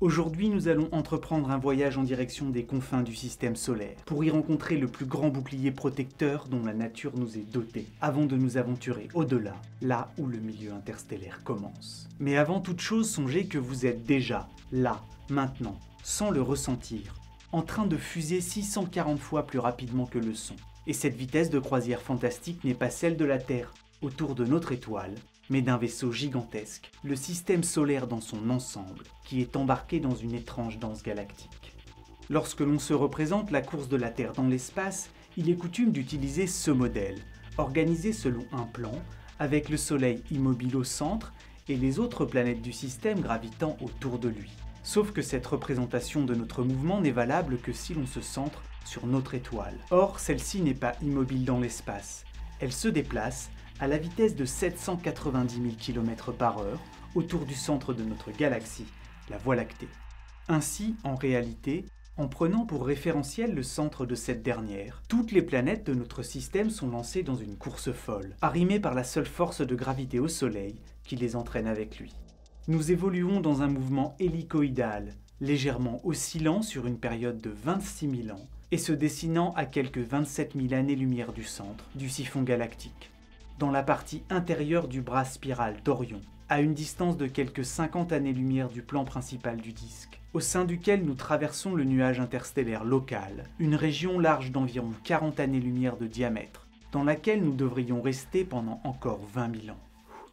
Aujourd'hui, nous allons entreprendre un voyage en direction des confins du système solaire, pour y rencontrer le plus grand bouclier protecteur dont la nature nous est dotée, avant de nous aventurer au-delà, là où le milieu interstellaire commence. Mais avant toute chose, songez que vous êtes déjà, là, maintenant, sans le ressentir, en train de fuser 640 fois plus rapidement que le son. Et cette vitesse de croisière fantastique n'est pas celle de la Terre, autour de notre étoile, mais d'un vaisseau gigantesque, le système solaire dans son ensemble, qui est embarqué dans une étrange danse galactique. Lorsque l'on se représente la course de la Terre dans l'espace, il est coutume d'utiliser ce modèle, organisé selon un plan, avec le Soleil immobile au centre et les autres planètes du système gravitant autour de lui. Sauf que cette représentation de notre mouvement n'est valable que si l'on se centre sur notre étoile. Or, celle-ci n'est pas immobile dans l'espace. Elle se déplace à la vitesse de 790 000 km/h autour du centre de notre galaxie, la Voie lactée. Ainsi, en réalité, en prenant pour référentiel le centre de cette dernière, toutes les planètes de notre système sont lancées dans une course folle, arrimées par la seule force de gravité au Soleil qui les entraîne avec lui. Nous évoluons dans un mouvement hélicoïdal, légèrement oscillant sur une période de 26 000 ans et se dessinant à quelques 27 000 années-lumière du centre du siphon galactique, dans la partie intérieure du bras spiral d'Orion, à une distance de quelques 50 années-lumière du plan principal du disque, au sein duquel nous traversons le nuage interstellaire local, une région large d'environ 40 années-lumière de diamètre, dans laquelle nous devrions rester pendant encore 20 000 ans.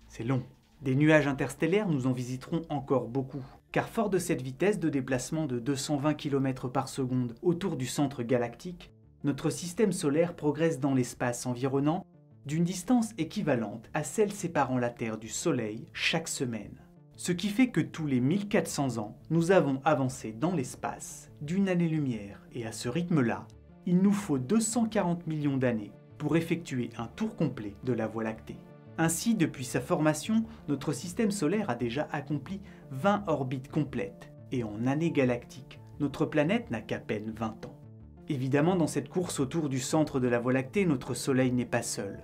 C'est long. Des nuages interstellaires, nous en visiterons encore beaucoup, car fort de cette vitesse de déplacement de 220 km par seconde autour du centre galactique, notre système solaire progresse dans l'espace environnant d'une distance équivalente à celle séparant la Terre du Soleil chaque semaine. Ce qui fait que tous les 1400 ans, nous avons avancé dans l'espace d'une année-lumière, et à ce rythme-là, il nous faut 240 millions d'années pour effectuer un tour complet de la Voie lactée. Ainsi, depuis sa formation, notre système solaire a déjà accompli 20 orbites complètes, et en années galactiques, notre planète n'a qu'à peine 20 ans. Évidemment, dans cette course autour du centre de la Voie lactée, notre Soleil n'est pas seul.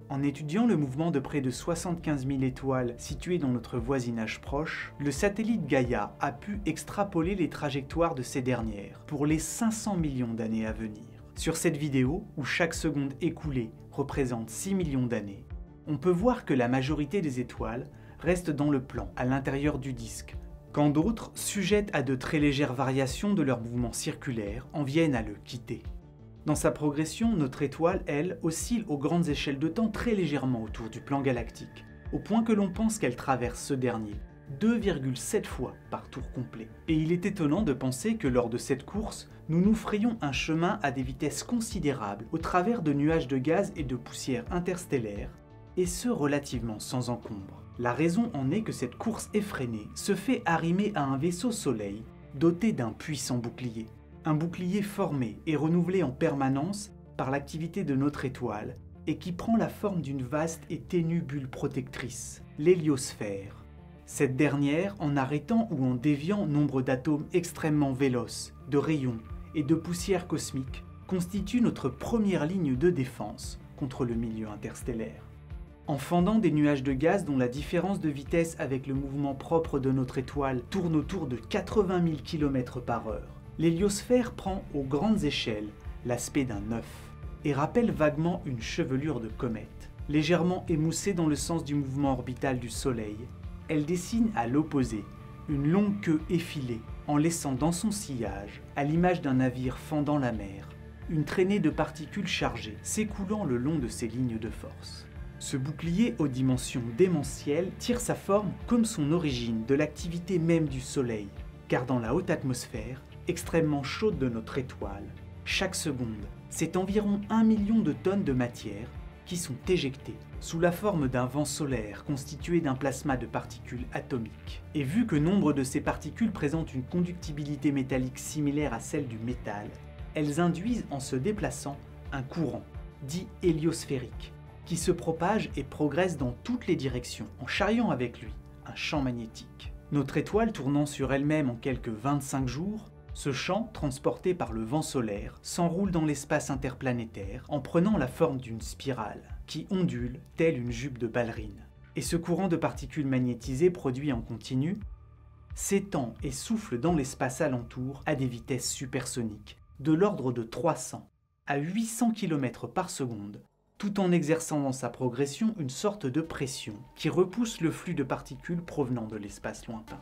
En étudiant le mouvement de près de 75 000 étoiles situées dans notre voisinage proche, le satellite Gaïa a pu extrapoler les trajectoires de ces dernières pour les 500 millions d'années à venir. Sur cette vidéo, où chaque seconde écoulée représente 6 millions d'années, on peut voir que la majorité des étoiles restent dans le plan, à l'intérieur du disque, quand d'autres, sujettes à de très légères variations de leur mouvement circulaire, en viennent à le quitter. Dans sa progression, notre étoile, elle, oscille aux grandes échelles de temps très légèrement autour du plan galactique, au point que l'on pense qu'elle traverse ce dernier 2,7 fois par tour complet. Et il est étonnant de penser que lors de cette course, nous nous frayons un chemin à des vitesses considérables au travers de nuages de gaz et de poussière interstellaires, et ce relativement sans encombre. La raison en est que cette course effrénée se fait arrimer à un vaisseau Soleil doté d'un puissant bouclier. Un bouclier formé et renouvelé en permanence par l'activité de notre étoile et qui prend la forme d'une vaste et ténue bulle protectrice, l'héliosphère. Cette dernière, en arrêtant ou en déviant nombre d'atomes extrêmement véloces, de rayons et de poussière cosmique, constitue notre première ligne de défense contre le milieu interstellaire. En fendant des nuages de gaz dont la différence de vitesse avec le mouvement propre de notre étoile tourne autour de 80 000 km/h, l'héliosphère prend aux grandes échelles l'aspect d'un œuf et rappelle vaguement une chevelure de comète. Légèrement émoussée dans le sens du mouvement orbital du Soleil, elle dessine à l'opposé une longue queue effilée en laissant dans son sillage, à l'image d'un navire fendant la mer, une traînée de particules chargées s'écoulant le long de ses lignes de force. Ce bouclier aux dimensions démentielles tire sa forme comme son origine de l'activité même du Soleil, car dans la haute atmosphère, extrêmement chaude de notre étoile, chaque seconde, c'est environ 1 million de tonnes de matière qui sont éjectées sous la forme d'un vent solaire constitué d'un plasma de particules atomiques. Et vu que nombre de ces particules présentent une conductibilité métallique similaire à celle du métal, elles induisent en se déplaçant un courant, dit héliosphérique, qui se propage et progresse dans toutes les directions en charriant avec lui un champ magnétique. Notre étoile tournant sur elle-même en quelques 25 jours, ce champ, transporté par le vent solaire, s'enroule dans l'espace interplanétaire en prenant la forme d'une spirale qui ondule telle une jupe de ballerine. Et ce courant de particules magnétisées produit en continu s'étend et souffle dans l'espace alentour à des vitesses supersoniques, de l'ordre de 300 à 800 km par seconde, tout en exerçant dans sa progression une sorte de pression qui repousse le flux de particules provenant de l'espace lointain.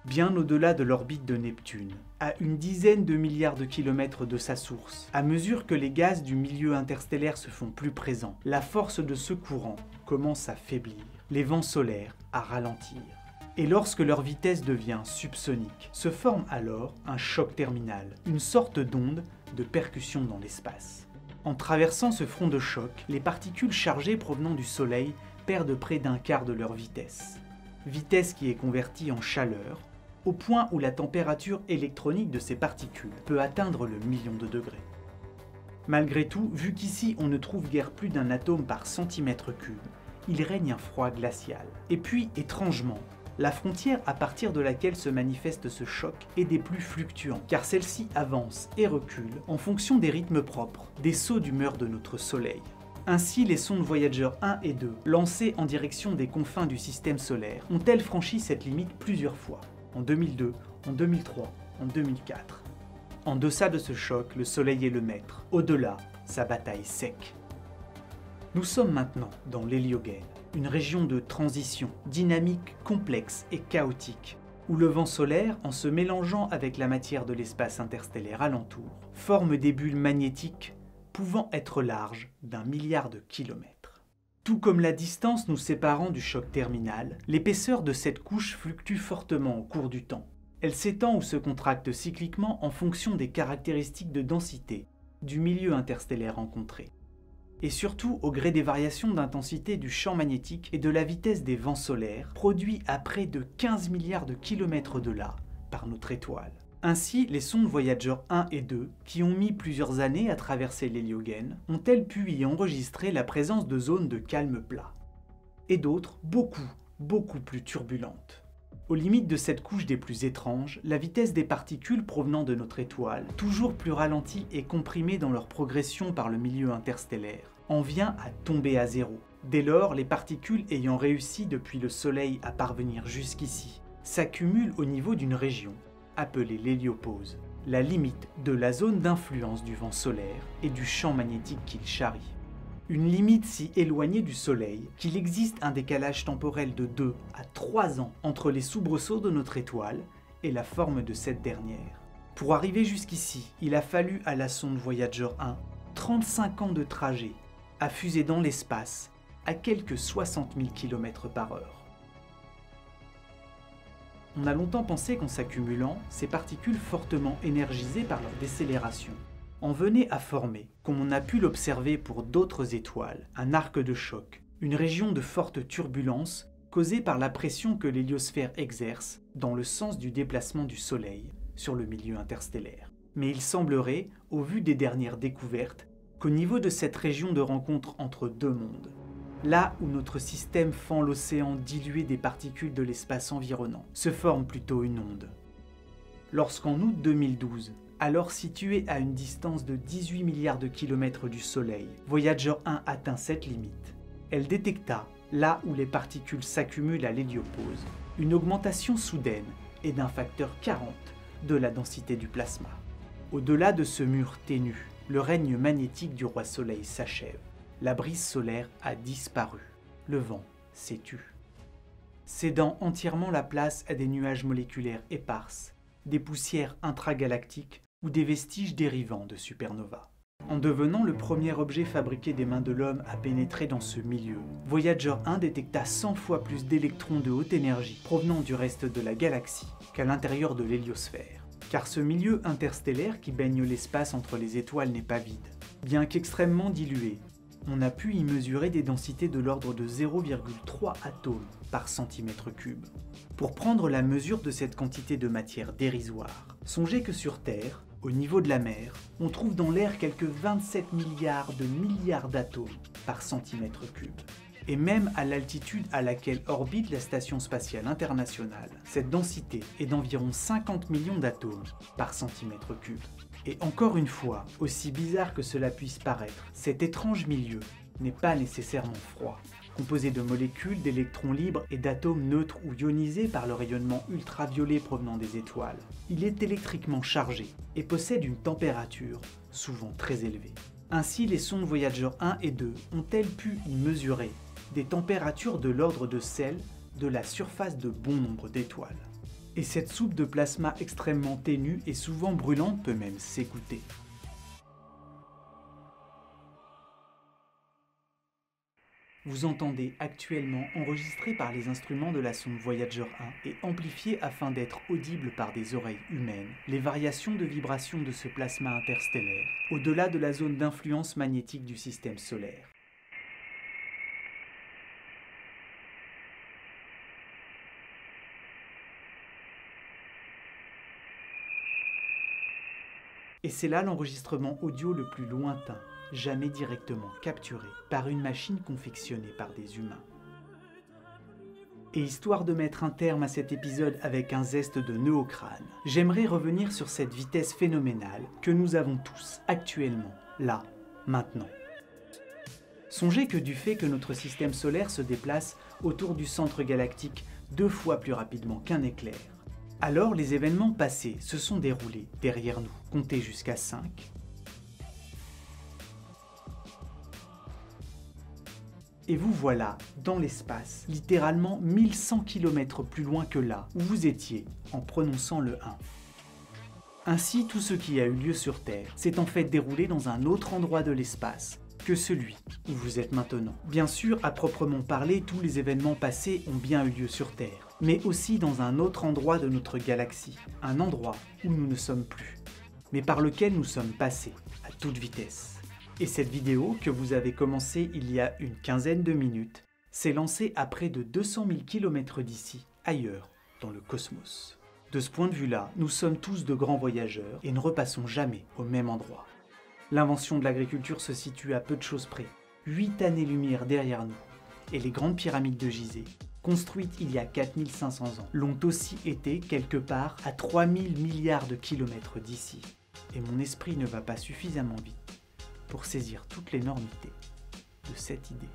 Bien au-delà de l'orbite de Neptune, à une dizaine de milliards de kilomètres de sa source, à mesure que les gaz du milieu interstellaire se font plus présents, la force de ce courant commence à faiblir, les vents solaires à ralentir. Et lorsque leur vitesse devient subsonique, se forme alors un choc terminal, une sorte d'onde de percussion dans l'espace. En traversant ce front de choc, les particules chargées provenant du Soleil perdent près d'un quart de leur vitesse. Vitesse qui est convertie en chaleur, au point où la température électronique de ces particules peut atteindre le million de degrés. Malgré tout, vu qu'ici on ne trouve guère plus d'un atome par centimètre cube, il règne un froid glacial. Et puis, étrangement, la frontière à partir de laquelle se manifeste ce choc est des plus fluctuants, car celle-ci avance et recule en fonction des rythmes propres, des sauts d'humeur de notre Soleil. Ainsi, les sondes Voyager 1 et 2, lancées en direction des confins du système solaire, ont-elles franchi cette limite plusieurs fois, en 2002, en 2003, en 2004. En deçà de ce choc, le Soleil est le maître, au-delà, sa bataille sec. Nous sommes maintenant dans l'héliogène, une région de transition, dynamique, complexe et chaotique, où le vent solaire, en se mélangeant avec la matière de l'espace interstellaire alentour, forme des bulles magnétiques pouvant être larges d'1 milliard de kilomètres. Tout comme la distance nous séparant du choc terminal, l'épaisseur de cette couche fluctue fortement au cours du temps. Elle s'étend ou se contracte cycliquement en fonction des caractéristiques de densité du milieu interstellaire rencontré. Et surtout au gré des variations d'intensité du champ magnétique et de la vitesse des vents solaires, produits à près de 15 milliards de kilomètres de là par notre étoile. Ainsi, les sondes Voyager 1 et 2, qui ont mis plusieurs années à traverser l'héliogène, ont-elles pu y enregistrer la présence de zones de calme plat. Et d'autres, beaucoup plus turbulentes. Aux limites de cette couche des plus étranges, la vitesse des particules provenant de notre étoile, toujours plus ralentie et comprimée dans leur progression par le milieu interstellaire, en vient à tomber à zéro. Dès lors, les particules ayant réussi depuis le Soleil à parvenir jusqu'ici s'accumulent au niveau d'une région, appelée l'héliopause, la limite de la zone d'influence du vent solaire et du champ magnétique qu'il charrie. Une limite si éloignée du Soleil qu'il existe un décalage temporel de 2 à 3 ans entre les soubresauts de notre étoile et la forme de cette dernière. Pour arriver jusqu'ici, il a fallu à la sonde Voyager 1 35 ans de trajet, à fuser dans l'espace à quelques 60 000 km/h. On a longtemps pensé qu'en s'accumulant, ces particules fortement énergisées par leur décélération en venaient à former, comme on a pu l'observer pour d'autres étoiles, un arc de choc, une région de forte turbulence causée par la pression que l'héliosphère exerce dans le sens du déplacement du Soleil sur le milieu interstellaire. Mais il semblerait, au vu des dernières découvertes, qu'au niveau de cette région de rencontre entre deux mondes, là où notre système fend l'océan dilué des particules de l'espace environnant, se forme plutôt une onde. Lorsqu'en août 2012, alors situé à une distance de 18 milliards de kilomètres du Soleil, Voyager 1 atteint cette limite, elle détecta, là où les particules s'accumulent à l'héliopause, une augmentation soudaine et d'un facteur 40 de la densité du plasma. Au-delà de ce mur ténu, le règne magnétique du roi Soleil s'achève. La brise solaire a disparu. Le vent s'est tu. Cédant entièrement la place à des nuages moléculaires éparses, des poussières intragalactiques ou des vestiges dérivants de supernovas. En devenant le premier objet fabriqué des mains de l'homme à pénétrer dans ce milieu, Voyager 1 détecta 100 fois plus d'électrons de haute énergie provenant du reste de la galaxie qu'à l'intérieur de l'héliosphère. Car ce milieu interstellaire qui baigne l'espace entre les étoiles n'est pas vide. Bien qu'extrêmement dilué, on a pu y mesurer des densités de l'ordre de 0,3 atomes par centimètre cube. Pour prendre la mesure de cette quantité de matière dérisoire, songez que sur Terre, au niveau de la mer, on trouve dans l'air quelques 27 milliards d'atomes par centimètre cube. Et même à l'altitude à laquelle orbite la Station spatiale internationale, cette densité est d'environ 50 millions d'atomes par centimètre cube. Et encore une fois, aussi bizarre que cela puisse paraître, cet étrange milieu n'est pas nécessairement froid. Composé de molécules, d'électrons libres et d'atomes neutres ou ionisés par le rayonnement ultraviolet provenant des étoiles, il est électriquement chargé et possède une température souvent très élevée. Ainsi, les sondes Voyager 1 et 2 ont-elles pu y mesurer des températures de l'ordre de celles de la surface de bon nombre d'étoiles. Et cette soupe de plasma extrêmement ténue et souvent brûlante peut même s'écouter. Vous entendez actuellement, enregistré par les instruments de la sonde Voyager 1 et amplifié afin d'être audible par des oreilles humaines, les variations de vibration de ce plasma interstellaire, au-delà de la zone d'influence magnétique du système solaire. Et c'est là l'enregistrement audio le plus lointain, jamais directement capturé par une machine confectionnée par des humains. Et histoire de mettre un terme à cet épisode avec un zeste de nœud au crâne, j'aimerais revenir sur cette vitesse phénoménale que nous avons tous actuellement, là, maintenant. Songez que du fait que notre système solaire se déplace autour du centre galactique 2 fois plus rapidement qu'un éclair, alors les événements passés se sont déroulés derrière nous. Comptez jusqu'à 5. Et vous voilà dans l'espace, littéralement 1100 km plus loin que là où vous étiez en prononçant le 1. Ainsi, tout ce qui a eu lieu sur Terre s'est en fait déroulé dans un autre endroit de l'espace que celui où vous êtes maintenant. Bien sûr, à proprement parler, tous les événements passés ont bien eu lieu sur Terre, mais aussi dans un autre endroit de notre galaxie, un endroit où nous ne sommes plus, mais par lequel nous sommes passés à toute vitesse. Et cette vidéo, que vous avez commencée il y a une quinzaine de minutes, s'est lancée à près de 200 000 km d'ici, ailleurs, dans le cosmos. De ce point de vue-là, nous sommes tous de grands voyageurs et ne repassons jamais au même endroit. L'invention de l'agriculture se situe à peu de choses près, 8 années-lumière derrière nous, et les grandes pyramides de Gizeh, construites il y a 4500 ans, l'ont aussi été quelque part à 3000 milliards de kilomètres d'ici. Et mon esprit ne va pas suffisamment vite pour saisir toute l'énormité de cette idée.